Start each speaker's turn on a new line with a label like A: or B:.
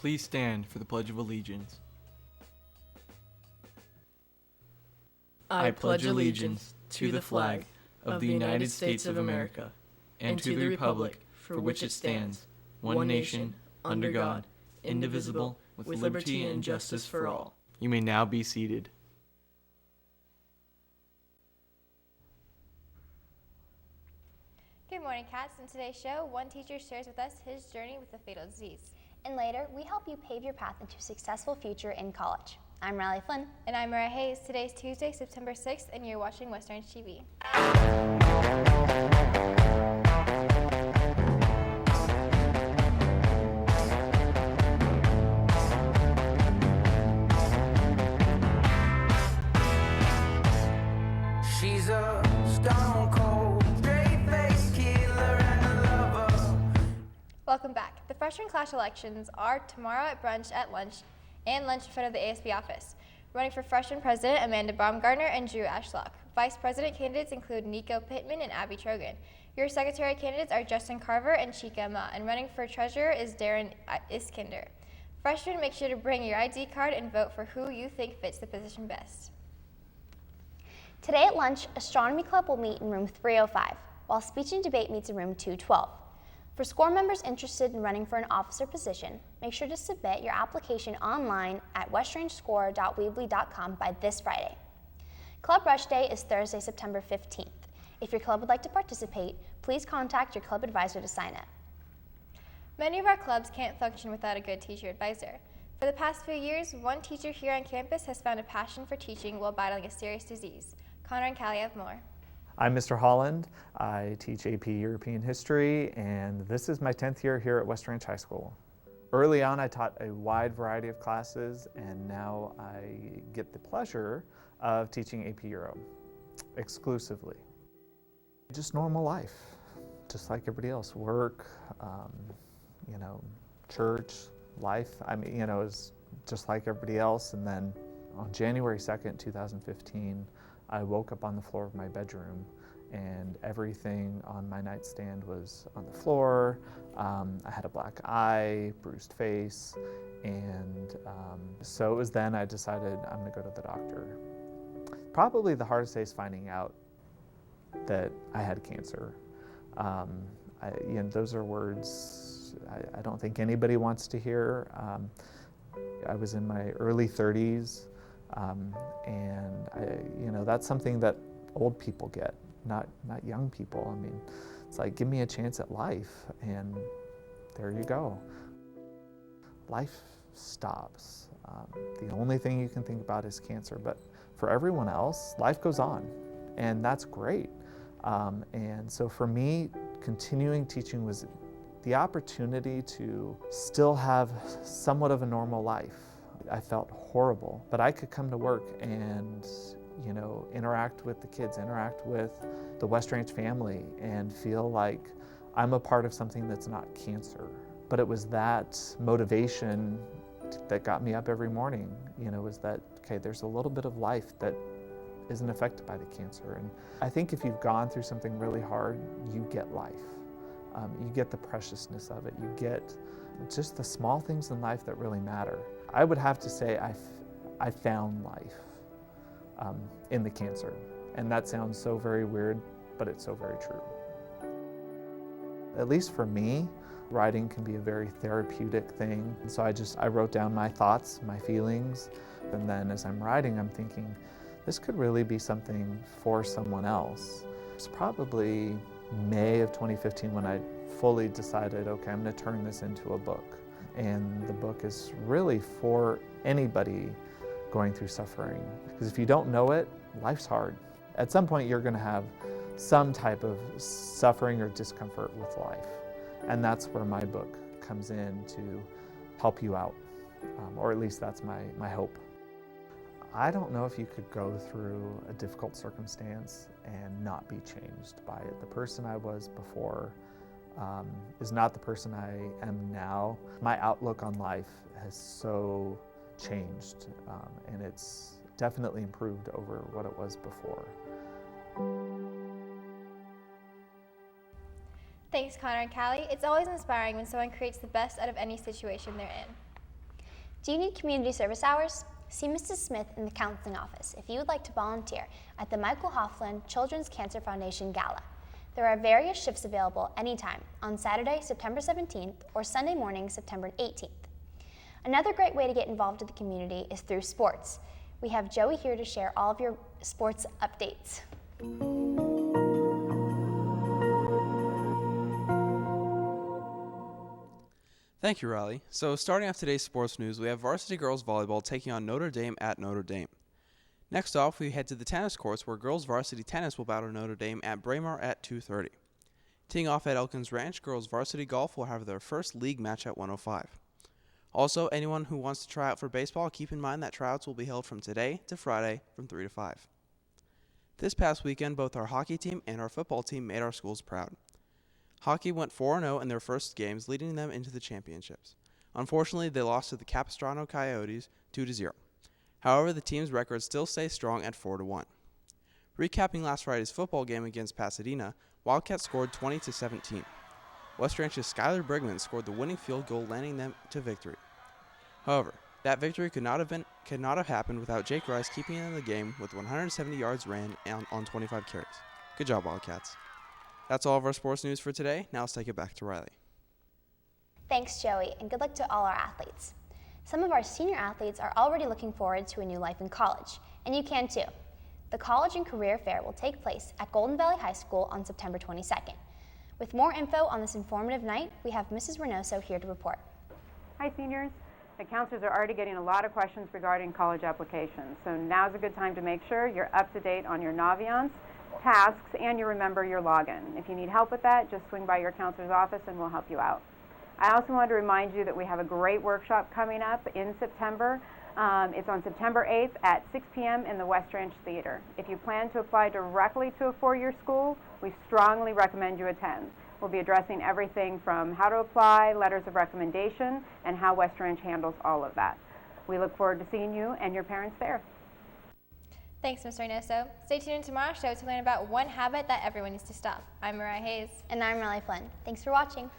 A: Please stand for the Pledge of Allegiance. I pledge allegiance to the flag of the United States of America and to the republic for which it stands, one nation, under God, indivisible, with liberty and justice for all. You may now be seated.
B: Good morning, Cats. In today's show, one teacher shares with us his journey with a fatal disease.
C: And later, we help you pave your path into a successful future in college. I'm Riley Flynn.
B: And I'm Moriah Hayes. Today's Tuesday, September 6th, and you're watching West Orange TV.
D: She's a stone cold, straight-faced killer and a lover.
B: Welcome back. The freshman class elections are tomorrow at brunch at lunch and lunch in front of the ASB office. Running for freshman president, Amanda Baumgartner and Drew Ashlock. Vice president candidates include Nico Pittman and Abby Trogan. Your secretary candidates are Justin Carver and Chika Ma, and running for treasurer is Darren Iskinder. Freshmen, make sure to bring your ID card and vote for who you think fits the position best.
C: Today at lunch, Astronomy Club will meet in room 305, while speech and debate meets in room 212. For SCORE members interested in running for an officer position, make sure to submit your application online at westrangescore.weebly.com by this Friday. Club Rush Day is Thursday, September 15th. If your club would like to participate, please contact your club advisor to sign up.
B: Many of our clubs can't function without a good teacher advisor. For the past few years, one teacher here on campus has found a passion for teaching while battling a serious disease. Connor and Callie have more.
E: I'm Mr. Holland. I teach AP European History, and this is my 10th year here at West Ranch High School. Early on, I taught a wide variety of classes, and now I get the pleasure of teaching AP Euro exclusively. Just normal life, just like everybody else. Work, church, life. Is just like everybody else. And then on January 2nd, 2015, I woke up on the floor of my bedroom and everything on my nightstand was on the floor. I had a black eye, bruised face, and so it was then I decided I'm gonna go to the doctor. Probably the hardest day is finding out that I had cancer. Those are words I don't think anybody wants to hear. I was in my early 30s. That's something that old people get, not young people. It's like, give me a chance at life, and there you go. Life stops. The only thing you can think about is cancer, but for everyone else, life goes on, and that's great. And so for me, continuing teaching was the opportunity to still have somewhat of a normal life. I felt horrible, but I could come to work and, interact with the kids, interact with the West Ranch family, and feel like I'm a part of something that's not cancer. But it was that motivation that got me up every morning, was that, okay, there's a little bit of life that isn't affected by the cancer. And I think if you've gone through something really hard, you get life. You get the preciousness of it. You get just the small things in life that really matter. I would have to say I found life in the cancer. And that sounds so very weird, but it's so very true. At least for me, writing can be a very therapeutic thing. And so I wrote down my thoughts, my feelings, and then as I'm writing, I'm thinking, this could really be something for someone else. It's probably May of 2015 when I fully decided, okay, I'm gonna turn this into a book. And the book is really for anybody going through suffering. Because if you don't know it, life's hard. At some point, you're gonna have some type of suffering or discomfort with life. And that's where my book comes in to help you out. Or at least that's my hope. I don't know if you could go through a difficult circumstance and not be changed by it. The person I was before is not the person I am now. My outlook on life has so changed, and it's definitely improved over what it was before.
B: Thanks, Connor and Callie. It's always inspiring when someone creates the best out of any situation they're in.
C: Do you need community service hours? See Mrs. Smith in the counseling office if you would like to volunteer at the Michael Hoffland Children's Cancer Foundation Gala. There are various shifts available anytime on Saturday, September 17th or Sunday morning, September 18th. Another great way to get involved in the community is through sports. We have Joey here to share all of your sports updates.
F: Thank you, Riley. So starting off today's sports news, we have varsity girls volleyball taking on Notre Dame at Notre Dame. Next off, we head to the tennis courts where girls varsity tennis will battle Notre Dame at Braemar at 2:30. Teeing off at Elkins Ranch, girls varsity golf will have their first league match at 1:05. Also, anyone who wants to try out for baseball, keep in mind that tryouts will be held from today to Friday from 3 to 5. This past weekend, both our hockey team and our football team made our schools proud. Hockey went 4-0 in their first games, leading them into the championships. Unfortunately, they lost to the Capistrano Coyotes 2-0. However, the team's record still stays strong at 4-1. Recapping last Friday's football game against Pasadena, Wildcats scored 20-17. West Ranch's Skylar Brigman scored the winning field goal, landing them to victory. However, that victory could not have happened without Jake Rice keeping it in the game with 170 yards ran on 25 carries. Good job, Wildcats. That's all of our sports news for today. Now let's take it back to Riley.
C: Thanks, Joey, and good luck to all our athletes. Some of our senior athletes are already looking forward to a new life in college, and you can too. The College and Career Fair will take place at Golden Valley High School on September 22nd. With more info on this informative night, we have Mrs. Reynoso here to report.
G: Hi, seniors. The counselors are already getting a lot of questions regarding college applications, so now's a good time to make sure you're up to date on your Naviance, tasks, and you remember your login. If you need help with that, just swing by your counselor's office and we'll help you out. I also wanted to remind you that we have a great workshop coming up in September. It's on September 8th at 6 p.m. in the West Ranch Theater. If you plan to apply directly to a four-year school, we strongly recommend you attend. We'll be addressing everything from how to apply, letters of recommendation, and how West Ranch handles all of that. We look forward to seeing you and your parents there.
B: Thanks, Ms. Reynoso. Stay tuned in tomorrow's show to learn about one habit that everyone needs to stop. I'm Moriah Hayes.
C: And I'm Riley Flynn. Thanks for watching.